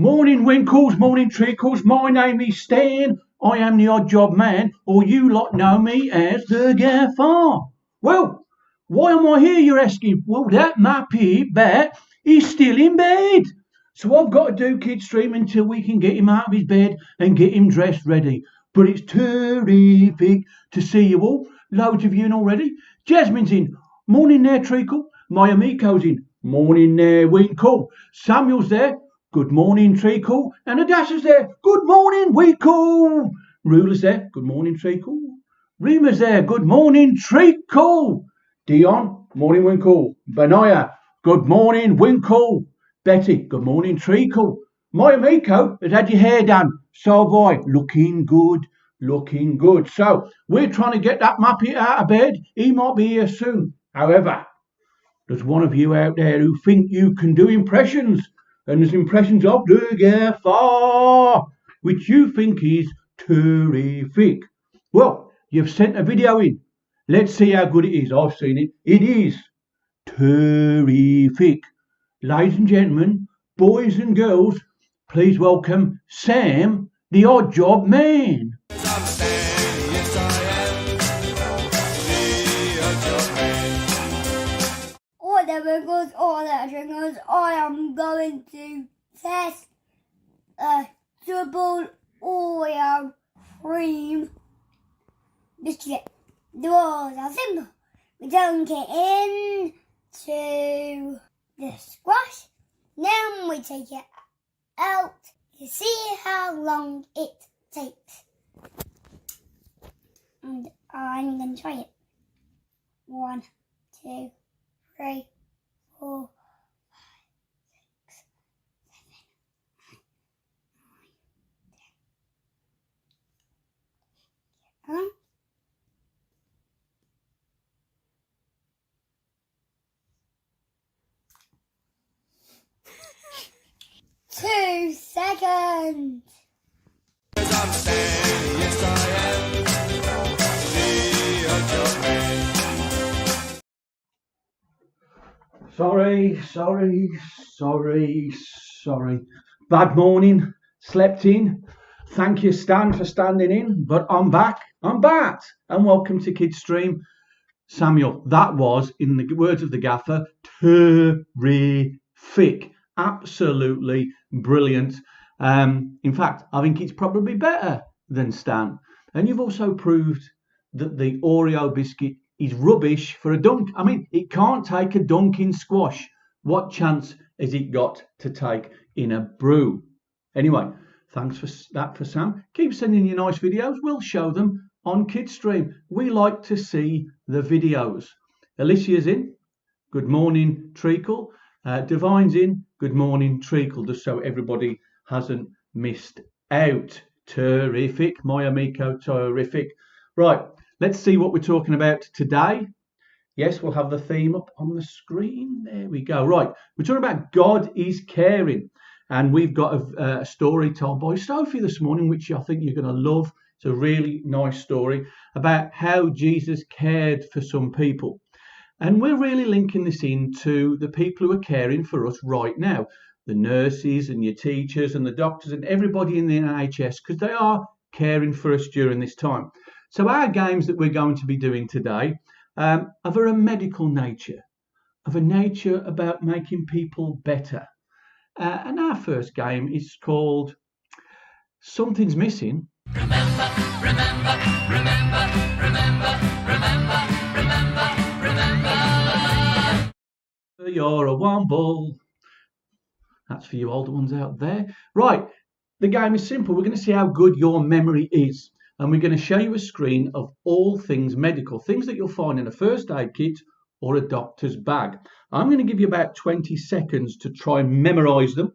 Morning Winkles, morning Treacles, my name is Stan. I am the odd job man, or you lot know me as the Gaffer. Well, why am I here, you're asking? Well, that Muppet Bat is still in bed. So I've got to do Kidstream until we can get him out of his bed and get him dressed ready. But it's terrific to see you all. Loads of you in already. Jasmine's in. Morning there, Treacle. My amico's in. Morning there, Winkle. Samuel's there. Good morning, Treacle. And Adasha's there. Good morning, Winkle. Ruler's there. Good morning, Treacle. Rima's there. Good morning, Treacle. Dion. Morning, Winkle. Benaya. Good morning, Winkle. Betty. Good morning, Treacle. My amico has had your hair done. So have I. Looking good. Looking good. So we're trying to get that Muppet out of bed. He might be here soon. However, there's one of you out there who think you can do impressions. And there's impressions of the Gaffer, which you think is terrific. Well, you've sent a video in. Let's see how good it is. I've seen it. It is terrific. Ladies and gentlemen, boys and girls, please welcome Sam, the odd job man. All that because I am going to test a double Oreo cream biscuit. The rules are simple. We dunk it into the squash, then we take it out to see how long it takes. And I'm going to try it. 1, 2, 3, 4, 5, 6, 7, 8, 9, 10. 2 seconds. Sorry. Bad morning. Slept in. Thank you, Stan, for standing in. But I'm back. And welcome to Kidstream. Samuel, that was, in the words of the Gaffer, terrific. Absolutely brilliant. In fact, I think it's probably better than Stan. And you've also proved that the Oreo biscuit is rubbish for a dunk. I mean, it can't take a dunk in squash. What chance has it got to take in a brew? Anyway, thanks for that for Sam. Keep sending your nice videos. We'll show them on Kidstream. We like to see the videos. Alicia's in. Good morning, Treacle. Divine's in. Good morning, Treacle. Just so everybody hasn't missed out. Terrific. My amico, terrific. Right. Let's see what we're talking about today. Yes, we'll have the theme up on the screen. There we go. Right, we're talking about God is caring. And we've got a story told by Sophie this morning, which I think you're going to love. It's a really nice story about how Jesus cared for some people. And we're really linking this into the people who are caring for us right now. The nurses and your teachers and the doctors and everybody in the NHS, because they are caring for us during this time. So our games that we're going to be doing today are of a medical nature, of a nature about making people better. And our first game is called Something's Missing. Remember. You're a womble. That's for you older ones out there. Right, the game is simple. We're going to see how good your memory is. And we're going to show you a screen of all things medical, things that you'll find in a first aid kit or a doctor's bag. I'm going to give you about 20 seconds to try and memorise them.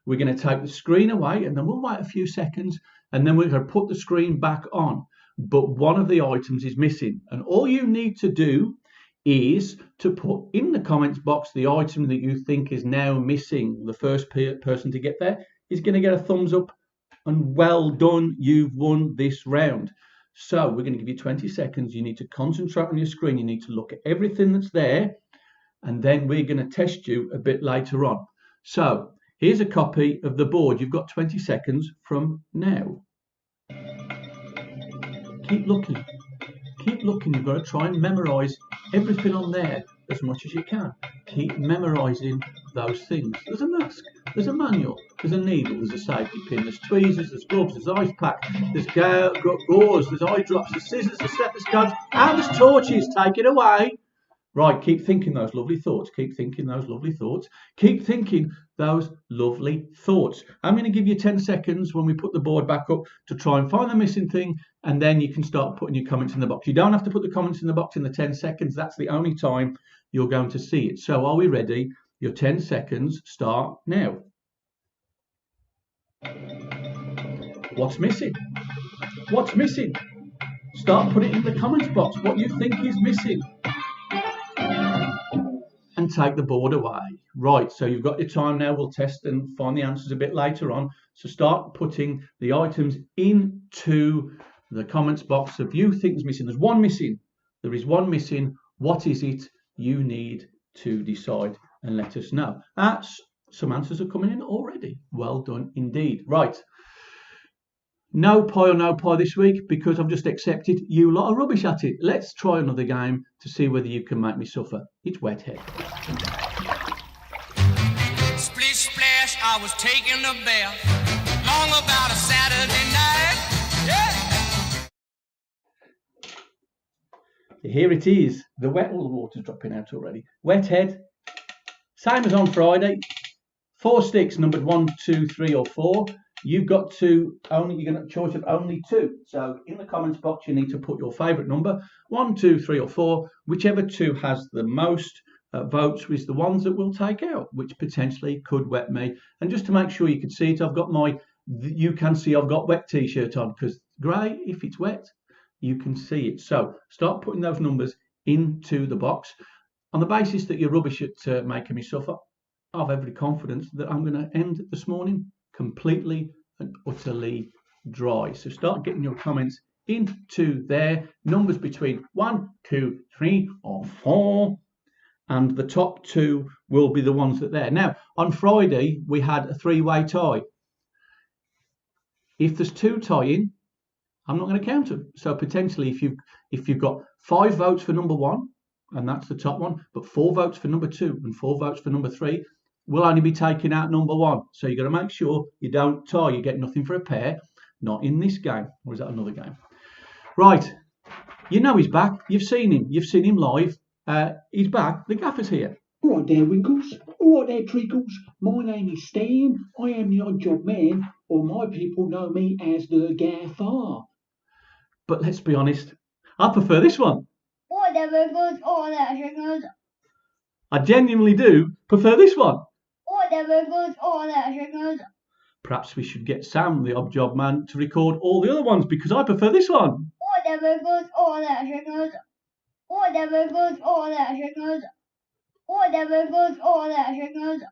We're going to take the screen away and then we'll wait a few seconds and then we're going to put the screen back on. But one of the items is missing. And all you need to do is to put in the comments box the item that you think is now missing. The first person to get there is going to get a thumbs up. And well done, you've won this round. So we're going to give you 20 seconds. You need to concentrate on your screen. You need to look at everything that's there. And then we're going to test you a bit later on. So Here's a copy of the board. You've got 20 seconds from now. Keep looking. Keep looking. You've got to try and memorise everything on there as much as you can. Keep memorising those things. There's a mask, there's a manual, there's a needle, there's a safety pin, there's tweezers, there's gloves, there's ice pack, there's gauze, there's eye drops, there's scissors, there's stethoscopes, and there's torches. Take it away. Right, keep thinking those lovely thoughts. Keep thinking those lovely thoughts. Keep thinking those lovely thoughts. I'm going to give you 10 seconds when we put the board back up to try and find the missing thing, and then you can start putting your comments in the box. You don't have to put the comments in the box in the 10 seconds. That's the only time you're going to see it. So are we ready? Your 10 seconds start now. What's missing? What's missing? Start putting it in the comments box what you think is missing. And take the board away. Right, so you've got your time now. We'll test and find the answers a bit later on. So start putting the items into the comments box of you think is missing. There's one missing. There is one missing. What is it? You need to decide and let us know. Some answers are coming in already. Well done indeed. Right. No pie or no pie this week because I've just accepted you lot are rubbish at it. Let's try another game to see whether you can make me suffer. It's Wet Head. Splish splash, I was taking a bath long about a Saturday night. Yeah. Here it is. The water's dropping out already. Wet Head. Same as on Friday. 4 sticks numbered 1, 2, 3 or 4. You're going to have a choice of only 2. So in the comments box, you need to put your favourite number, 1, 2, 3 or 4. Whichever 2 has the most votes is the ones that we'll take out, which potentially could wet me. And just to make sure you can see it, I've got I've got wet t-shirt on because grey, if it's wet, you can see it. So start putting those numbers into the box. On the basis that you're rubbish at making me suffer, I've every confidence that I'm going to end this morning completely and utterly dry. So start getting your comments into there. Numbers between 1, 2, 3 or 4. And the top 2 will be the ones that are there. Now, on Friday, we had a 3-way tie. If there's 2 tying, I'm not going to count them. So potentially, if you've got 5 votes for number 1, and that's the top one, but 4 votes for number 2 and 4 votes for number 3, we'll only be taking out number 1. So you've got to make sure you don't tie. You get nothing for a pair. Not in this game. Or is that another game? Right. You know he's back. You've seen him. You've seen him live. He's back. The gaffer's here. All right there, Winkles. All right there, Treacles. My name is Stan. I am the odd job man, or my people know me as the Gaffer. But let's be honest, I prefer this one. Oh, there Winkles. Oh, there Winkles. I genuinely do prefer this one. Oh, there Winkles. Oh, there Winkles. Perhaps we should get Sam, the odd job man, to record all the other ones because I prefer this one. Oh, there Winkles. Oh, there Winkles. Oh, there Winkles. Oh, there Winkles. Oh, there Winkles. Oh, there Winkles.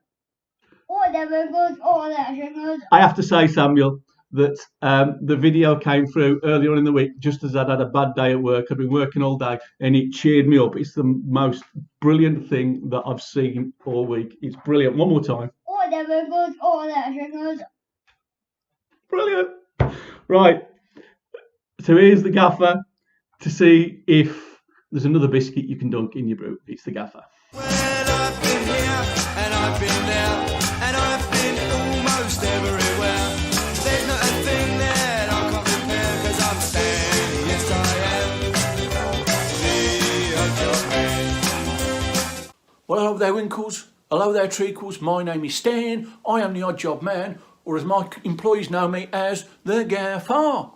Oh, there Winkles. Oh, there Winkles. I have to say, Samuel, that the video came through earlier on in the week just as I'd had a bad day at work. I'd been working all day and it cheered me up. It's the most brilliant thing that I've seen all week. It's brilliant. One more time. Oh, there Winkles. Oh, there Winkles. Brilliant. Right. So here's the gaffer to see if there's another biscuit you can dunk in your brew. It's the gaffer. Well, I've been here and I've been there and I've been almost everywhere. There's not a thing that I can't repair because I'm Stan. Yes, I am. The odd job man. Well, hello there, Winkles. Hello there, Treacles. My name is Stan. I am the odd job man, or as my employees know me as the Gaffer.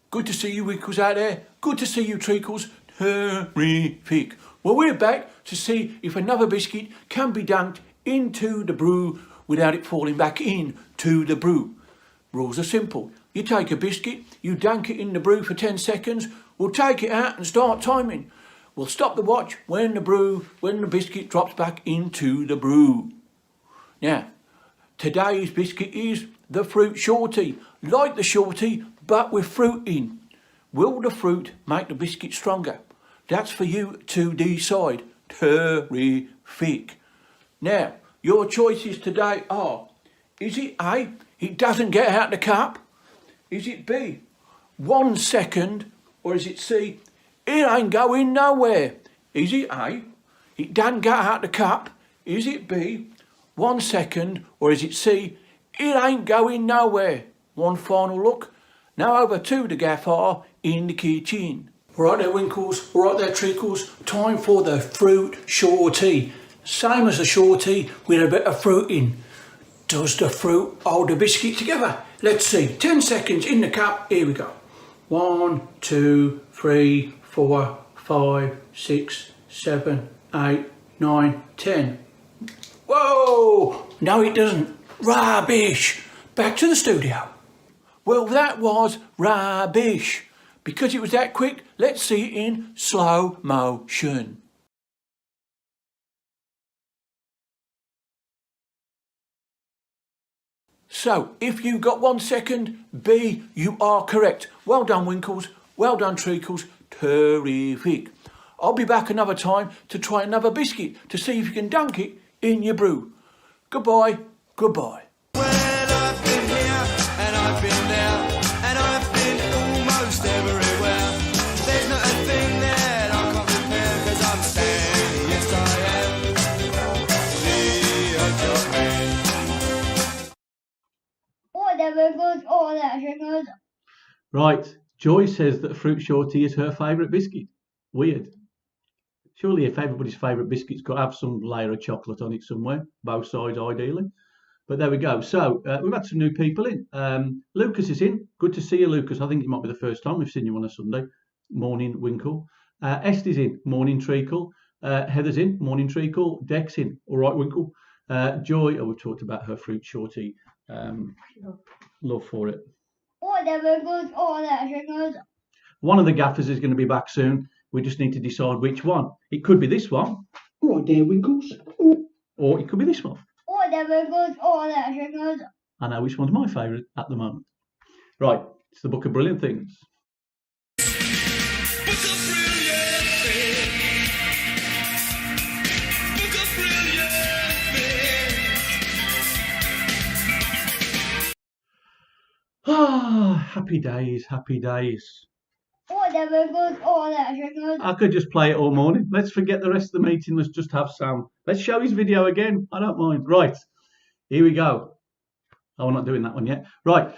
Good to see you, Winkles, out there. Good to see you, Treacles. Terrific. Well, we're back to see if another biscuit can be dunked into the brew without it falling back into the brew. Rules are simple. You take a biscuit, you dunk it in the brew for 10 seconds, we'll take it out and start timing. We'll stop the watch when the biscuit drops back into the brew. Now, today's biscuit is the fruit shorty. Like the shorty, but with fruit in. Will the fruit make the biscuit stronger? That's for you to decide. Terrific. Now, your choices today are Is it A, it doesn't get out the cup? Is it B, 1 second? Or is it C, it ain't going nowhere? Is it A, it doesn't get out the cup? Is it B, 1 second? Or is it C, it ain't going nowhere? One final look. Now over to the gaffer in the kitchen. All right there, Winkles. All right there, Treacles. Time for the fruit shorty. Same as the shorty with a bit of fruit in. Does the fruit hold the biscuit together? Let's see. 10 seconds in the cup. Here we go. 1, 2, 3, 4, 5, 6, 7, 8, 9, 10. Whoa! No, it doesn't. Rubbish. Back to the studio. Well, that was rubbish. Because it was that quick, let's see it in slow motion. So, if you got 1 second, B, you are correct. Well done, Winkles. Well done, Treacles. Terrific. I'll be back another time to try another biscuit to see if you can dunk it in your brew. Goodbye. Goodbye. Well, I've been here and I've been there and I've been almost everywhere. There's not a thing that I can't compare, 'cause I'm Stan, yes I am. The odd job man. Whatever goes, all that goes. Right, Joy says that a fruit shorty is her favourite biscuit. Weird. Surely if everybody's favourite biscuit's got to have some layer of chocolate on it somewhere, both sides ideally. But there we go. So we've had some new people in. Lucas is in. Good to see you, Lucas. I think it might be the first time we've seen you on a Sunday. Morning, Winkle. Esther's in. Morning, Treacle. Heather's in. Morning, Treacle. Deck's in. All right, Winkle. Joy, we've talked about her fruit shorty. Love for it. Whatever goes, all that goes. One of the gaffers is going to be back soon. We just need to decide which one. It could be this one. Right there, Winkles. Or it could be this one. Whatever goes, all that goes. I know which one's my favourite at the moment. Right, it's the Book of Brilliant Things. Ah, happy days, happy days. Whatever goes, all that goes. I could just play it all morning. Let's forget the rest of the meeting. Let's just have Sam. Let's show his video again. I don't mind. Right, here we go. Oh, we're not doing that one yet. Right,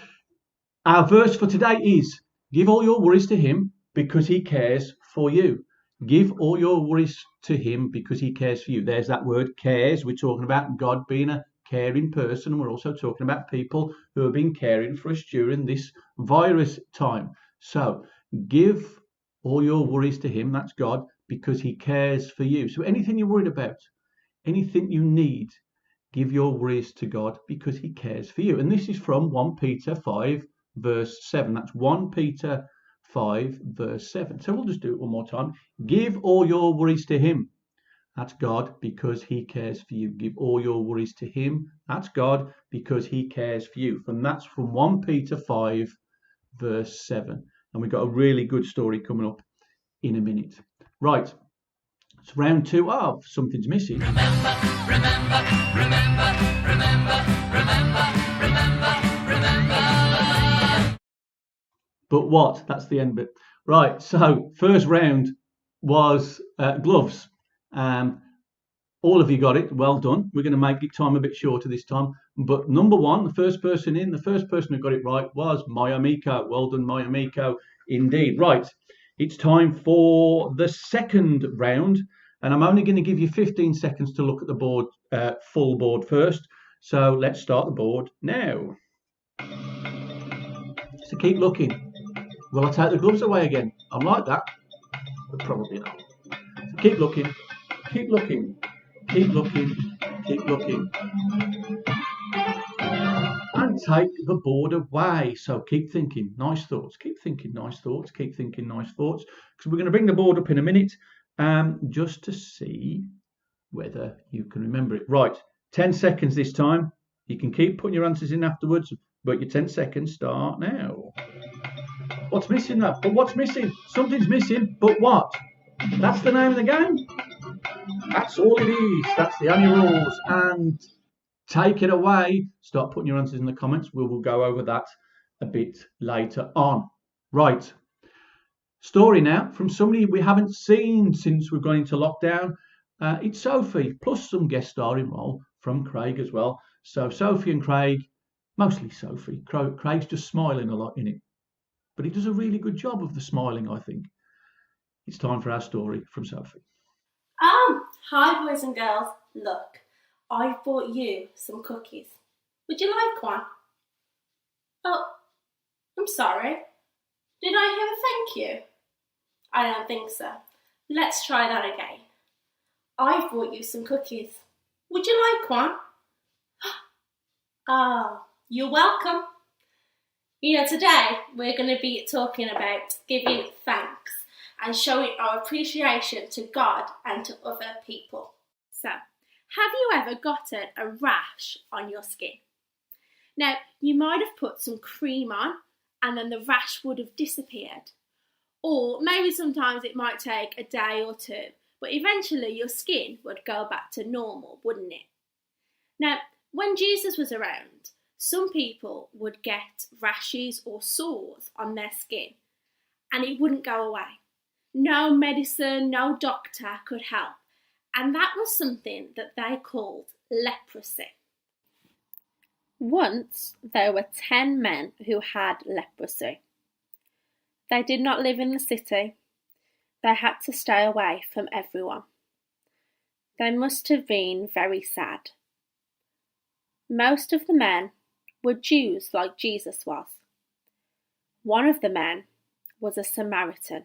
our verse for today is, give all your worries to him because he cares for you. Give all your worries to him because he cares for you. There's that word, cares. We're talking about God being a caring person, and we're also talking about people who have been caring for us during this virus time. So give all your worries to him, that's God, because he cares for you. So anything you're worried about, anything you need, give your worries to God because he cares for you. And this is from 1 Peter 5 verse 7. That's 1 Peter 5 verse 7. So we'll just do it one more time. Give all your worries to him. That's God because he cares for you. Give all your worries to him. That's God because he cares for you. And that's from 1 Peter 5 verse 7. And we've got a really good story coming up in a minute. Right. It's round 2 of Something's Missing. Remember, remember, remember, remember, remember, remember, remember. But what? That's the end bit. Right. So first round was gloves. All of you got it. Well done. We're going to make it time a bit shorter this time. But number one, the first person who got it right was Maya Miko. Well done, Maya Miko. Indeed. Right. It's time for the second round. And I'm only going to give you 15 seconds to look at the board, full board first. So let's start the board now. So keep looking. Will I take the gloves away again? I'm like that. But probably not. So keep looking. Keep looking. Keep looking. Keep looking. And take the board away. So keep thinking nice thoughts. Keep thinking nice thoughts. Keep thinking nice thoughts. Because we're going to bring the board up in a minute. Just to see whether you can remember it. Right, 10 seconds this time. You can keep putting your answers in afterwards, but your 10 seconds start now. What's missing though? But what's missing? Something's missing, but what? That's the name of the game. That's all it is. That's the only rules. And Take it away. Start putting your answers in the comments. We will go over that a bit later on. Right. Story now from somebody we haven't seen since we've gone into lockdown. It's Sophie, plus some guest starring role from Craig as well. So Sophie and Craig, mostly Sophie. Craig's just smiling a lot in it. But he does a really good job of the smiling, I think. It's time for our story from Sophie. Hi boys and girls. Look, I've bought you some cookies. Would you like one? Oh, I'm sorry. Did I hear a thank you? I don't think so. Let's try that again. I've bought you some cookies. Would you like one? You're welcome. Today we're going to be talking about giving thanks and showing our appreciation to God and to other people. So, have you ever gotten a rash on your skin? Now, you might have put some cream on and then the rash would have disappeared. Or maybe sometimes it might take a day or two, but eventually your skin would go back to normal, wouldn't it? Now, when Jesus was around, some people would get rashes or sores on their skin and it wouldn't go away. No medicine, no doctor could help. And that was something that they called leprosy. Once there were 10 men who had leprosy. They did not live in the city. They had to stay away from everyone. They must have been very sad. Most of the men were Jews like Jesus was. One of the men was a Samaritan.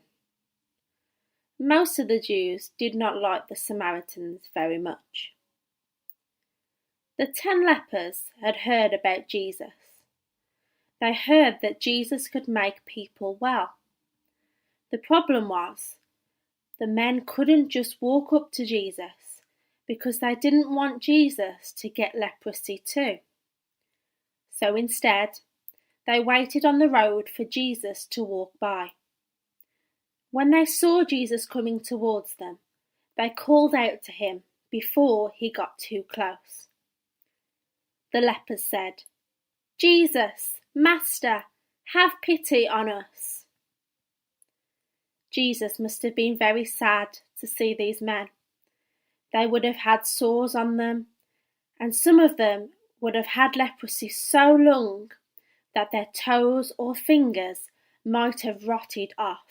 Most of the Jews did not like the Samaritans very much. The 10 lepers had heard about Jesus. They heard that Jesus could make people well. The problem was, the men couldn't just walk up to Jesus because they didn't want Jesus to get leprosy too. So instead, they waited on the road for Jesus to walk by. When they saw Jesus coming towards them, they called out to him before he got too close. The lepers said, "Jesus, Master, have pity on us." Jesus must have been very sad to see these men. They would have had sores on them, and some of them would have had leprosy so long that their toes or fingers might have rotted off.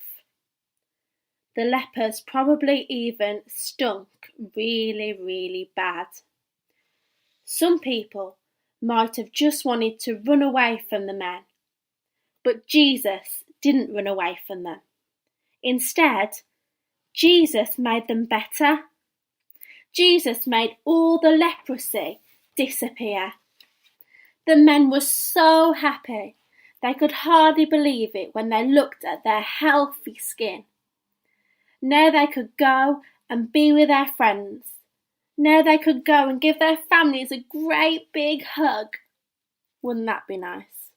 The lepers probably even stunk really, really bad. Some people might have just wanted to run away from the men, but Jesus didn't run away from them. Instead, Jesus made them better. Jesus made all the leprosy disappear. The men were so happy, they could hardly believe it when they looked at their healthy skin. Now they could go and be with their friends. Now they could go and give their families a great big hug. Wouldn't that be nice?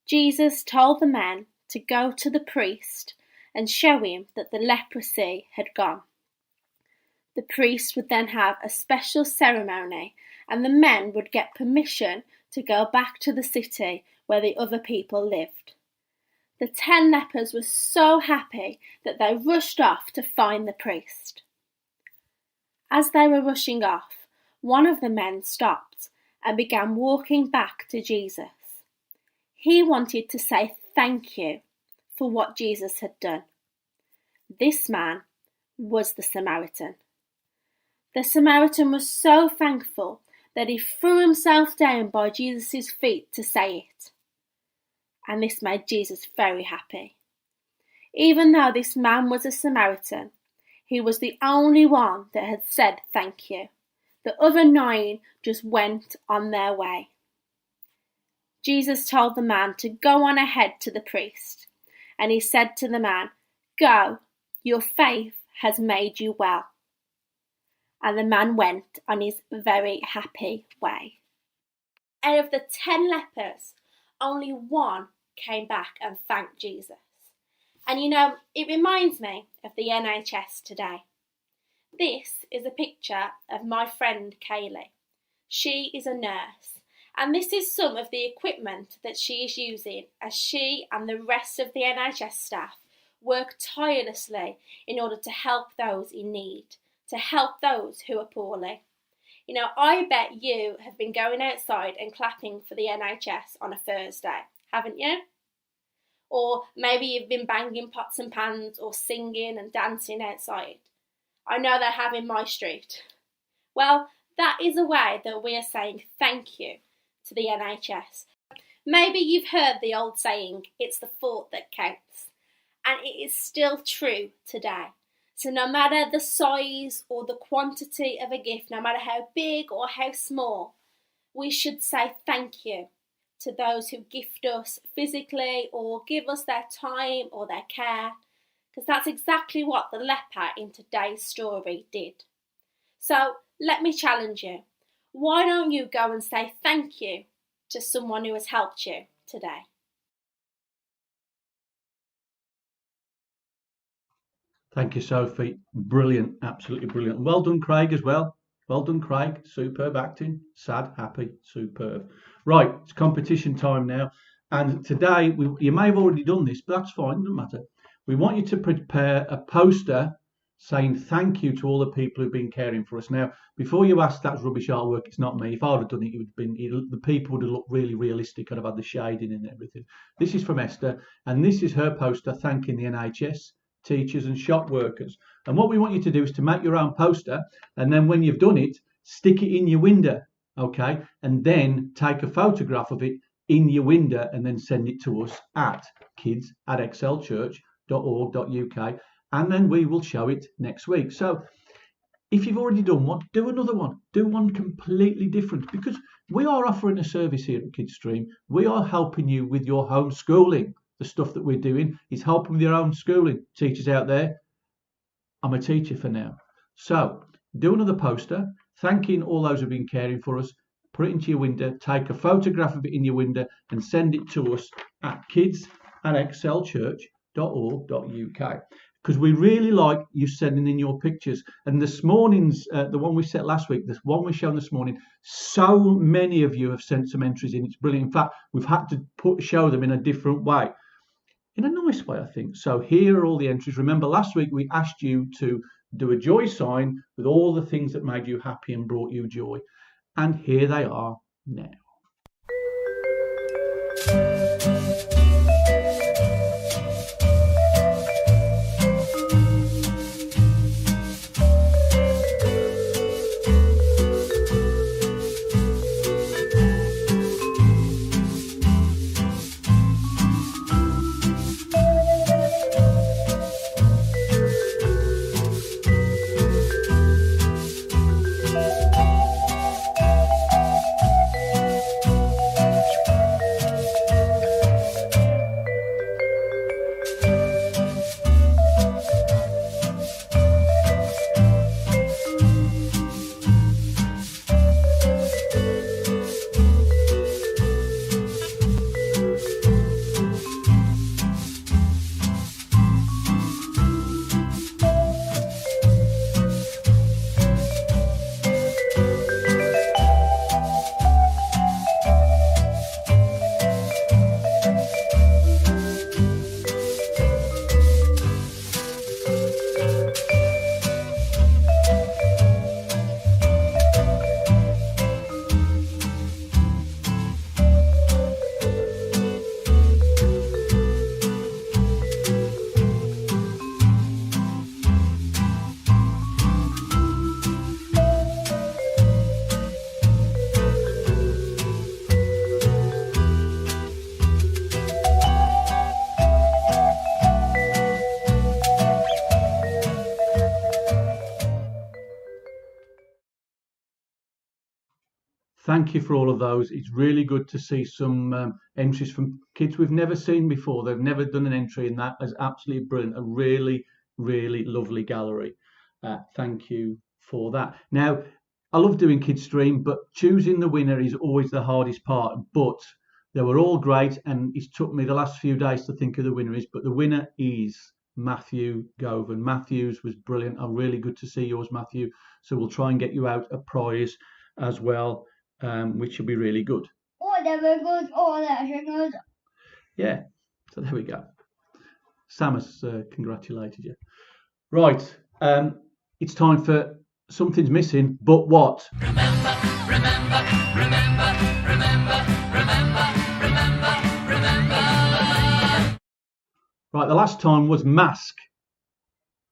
Jesus told the men to go to the priest and show him that the leprosy had gone. The priest would then have a special ceremony and the men would get permission to go back to the city where the other people lived. The 10 lepers were so happy that they rushed off to find the priest. As they were rushing off, one of the men stopped and began walking back to Jesus. He wanted to say thank you for what Jesus had done. This man was the Samaritan. The Samaritan was so thankful that he threw himself down by Jesus' feet to say it. And this made Jesus very happy. Even though this man was a Samaritan, he was the only one that had said thank you. The other 9 just went on their way. Jesus told the man to go on ahead to the priest, and he said to the man, "Go, your faith has made you well." And the man went on his very happy way. Out of the 10 lepers, only 1 came back and thanked Jesus. And it reminds me of the NHS today. This is a picture of my friend Kaylee. She is a nurse, and this is some of the equipment that she is using as she and the rest of the NHS staff work tirelessly in order to help those in need, to help those who are poorly. You know, I bet you have been going outside and clapping for the NHS on a Thursday, haven't you? Or maybe you've been banging pots and pans or singing and dancing outside. I know they have in my street. Well, that is a way that we are saying thank you to the NHS. Maybe you've heard the old saying, it's the thought that counts. And it is still true today. So no matter the size or the quantity of a gift, no matter how big or how small, we should say thank you to those who gift us physically or give us their time or their care, because that's exactly what the leper in today's story did. So let me challenge you. Why don't you go and say thank you to someone who has helped you today? Thank you, Sophie. Brilliant, absolutely brilliant. Well done, Craig, as well. Well done, Craig. Superb acting. Sad, happy, superb. Right, it's competition time now. And today, you may have already done this, but that's fine, doesn't matter. We want you to prepare a poster saying thank you to all the people who've been caring for us. Now, before you ask, that's rubbish artwork, it's not me. If I would have done it, the people would have looked really realistic. I'd have had the shading and everything. This is from Esther, and this is her poster thanking the NHS, teachers and shop workers. And what we want you to do is to make your own poster, and then when you've done it, stick it in your window, okay? And then take a photograph of it in your window and then send it to us at kids@excelchurch.org.uk, and then we will show it next week. So if you've already done one, do another one. Do one completely different, because we are offering a service here at Kidstream. We are helping you with your homeschooling. The stuff that we're doing is helping with your own schooling. Teachers out there, I'm a teacher for now. So do another poster thanking all those who've been caring for us. Put it into your window, take a photograph of it in your window and send it to us at kids@excelchurch.org.uk, because we really like you sending in your pictures. And this morning's, the one we set last week, this one we shown this morning, so many of you have sent some entries in. It's brilliant. In fact, we've had to show them in a different way. In a nice way, I think. So here are all the entries. Remember, last week we asked you to do a joy sign with all the things that made you happy and brought you joy. And here they are now. Thank you for all of those. It's really good to see some entries from kids we've never seen before. They've never done an entry, and that is absolutely brilliant. A really, really lovely gallery. Thank you for that. Now, I love doing Kidstream, but choosing the winner is always the hardest part. But they were all great, and it's took me the last few days to think who the winner is. But the winner is Matthew Govan. Matthew's was brilliant. Really good to see yours, Matthew. So we'll try and get you out a prize as well which will be really good. Yeah, so there we go. Sam has congratulated you. Right, it's time for Something's Missing, but what? Remember, remember, remember, remember, remember, remember, remember. Right, the last time was Mask.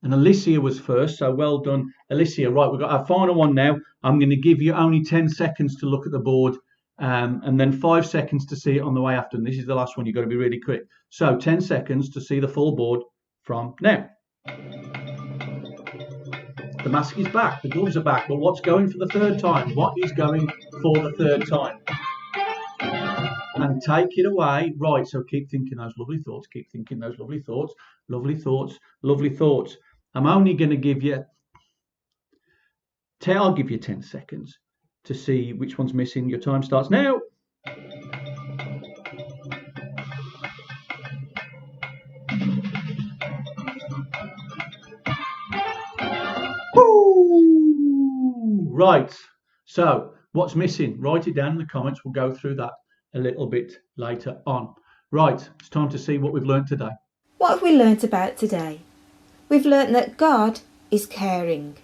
And Alicia was first, so well done, Alicia. Right, we've got our final one now. I'm going to give you only 10 seconds to look at the board, and then 5 seconds to see it on the way after. And this is the last one. You've got to be really quick. So 10 seconds to see the full board from now. The mask is back, the gloves are back, but what's going for the third time? What is going for the third time? And take it away. Right, so keep thinking those lovely thoughts, keep thinking those lovely thoughts, lovely thoughts, lovely thoughts. I'm only going to give you, I'll give you 10 seconds to see which one's missing. Your time starts now. Woo! Right, so what's missing? Write it down in the comments. We'll go through that a little bit later on. Right, it's time to see what we've learned today. What have we learnt about today? We've learnt that God is caring.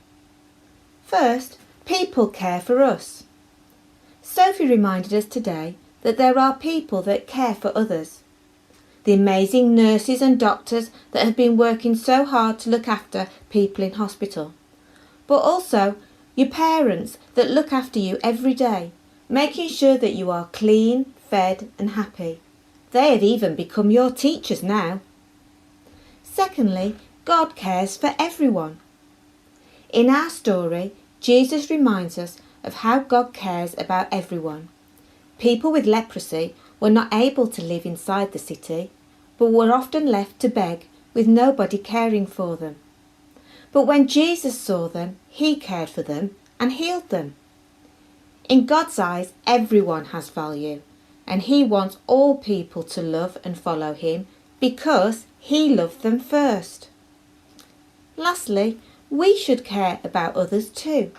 First, people care for us. Sophie reminded us today that there are people that care for others. The amazing nurses and doctors that have been working so hard to look after people in hospital. But also your parents that look after you every day, making sure that you are clean, fed and happy. They have even become your teachers now. Secondly, God cares for everyone. In our story, Jesus reminds us of how God cares about everyone. People with leprosy were not able to live inside the city, but were often left to beg with nobody caring for them. But when Jesus saw them, he cared for them and healed them. In God's eyes, everyone has value, and he wants all people to love and follow him because he loved them first. Lastly, we should care about others too.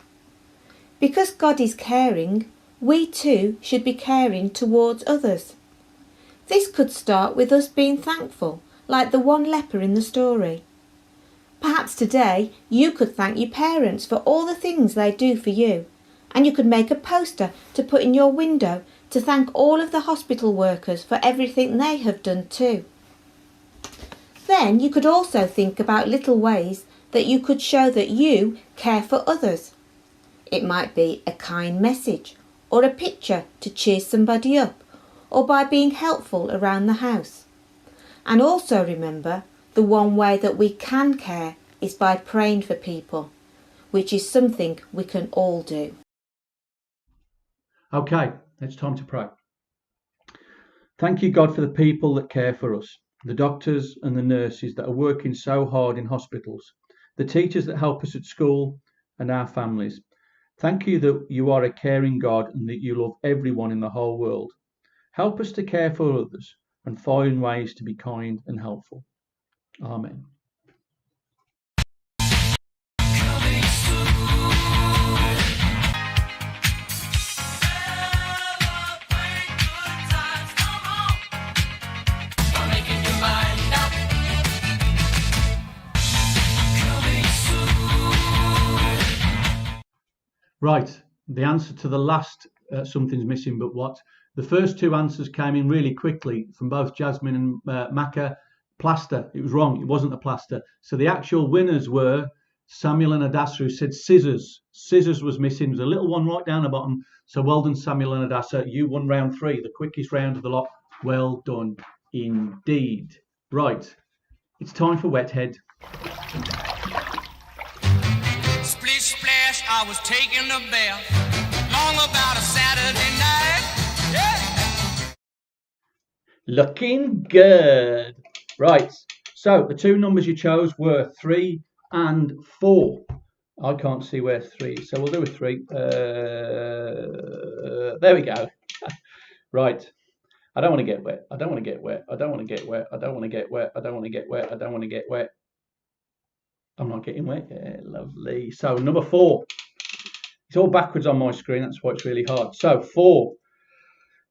Because God is caring, we too should be caring towards others. This could start with us being thankful, like the one leper in the story. Perhaps today you could thank your parents for all the things they do for you, and you could make a poster to put in your window to thank all of the hospital workers for everything they have done too. Then you could also think about little ways that you could show that you care for others. It might be a kind message, or a picture to cheer somebody up, or by being helpful around the house. And also remember, the one way that we can care is by praying for people, which is something we can all do. Okay, it's time to pray. Thank you, God, for the people that care for us, the doctors and the nurses that are working so hard in hospitals, the teachers that help us at school and our families. Thank you that you are a caring God and that you love everyone in the whole world. Help us to care for others and find ways to be kind and helpful. Amen. Right, the answer to the last Something's Missing But What. The first two answers came in really quickly from both Jasmine and Maka. Plaster. It was wrong. It wasn't a plaster. So the actual winners were Samuel and Adassa, who said scissors. Scissors was missing. There's a little one right down the bottom. So well done, Samuel and Adassa. You won round 3, the quickest round of the lot. Well done indeed. Right, it's time for Wet Head. Splish splash, I was taking a bath. Long about a Saturday night. Yeah. Looking good. Right, so the two numbers you chose were 3 and 4. I can't see where 3 is, so we'll do a 3. There we go. Right, I don't want to get wet. I don't want to get wet. I don't want to get wet. I don't want to get wet. I don't want to get wet. I don't want to get wet. I'm not getting wet. Yeah, lovely. So number 4. It's all backwards on my screen. That's why it's really hard. So 4.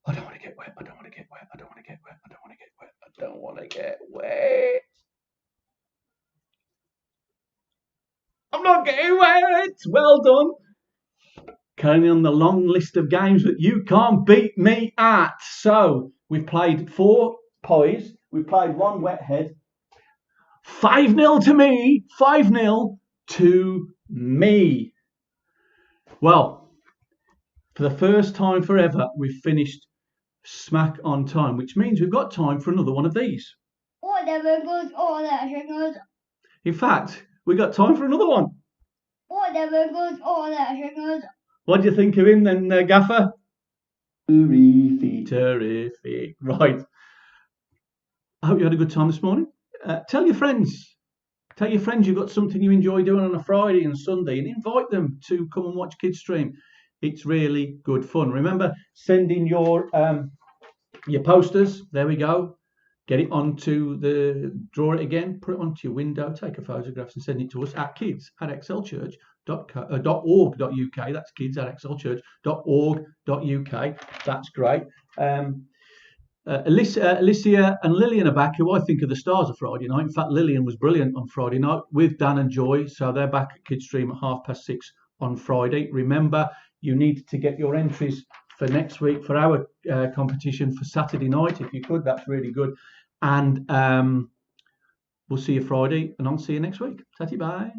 I don't want to get wet. I don't want to get wet. I don't want to get wet. I don't want to get wet. I don't want to get wet. I'm not getting wet. Well done. Carrying on the long list of games that you can't beat me at. So we've played 4 pies. We've played 1 wet head. 5-0 to me. 5-0 to me. Well, for the first time forever, we've finished smack on time, which means we've got time for another one of these. Whatever goes, all that goes. In fact, we've got time for another one. Whatever goes, all that goes. What do you think of him then, Gaffer? Terrific. Right. I hope you had a good time this morning. Tell your friends. Tell your friends you've got something you enjoy doing on a Friday and Sunday, and invite them to come and watch Kidstream. It's really good fun. Remember, send in your posters. There we go. Get it onto draw it again, put it onto your window, take a photograph and send it to us at kids@excelchurch.org.uk. That's kids@excelchurch.org.uk. That's great. Alicia and Lillian are back, who I think are the stars of Friday night. In fact, Lillian was brilliant on Friday night with Dan and Joy. So they're back at Kidstream at 6:30 on Friday. Remember, you need to get your entries for next week for our competition for Saturday night. If you could, that's really good. And we'll see you Friday, and I'll see you next week. Bye.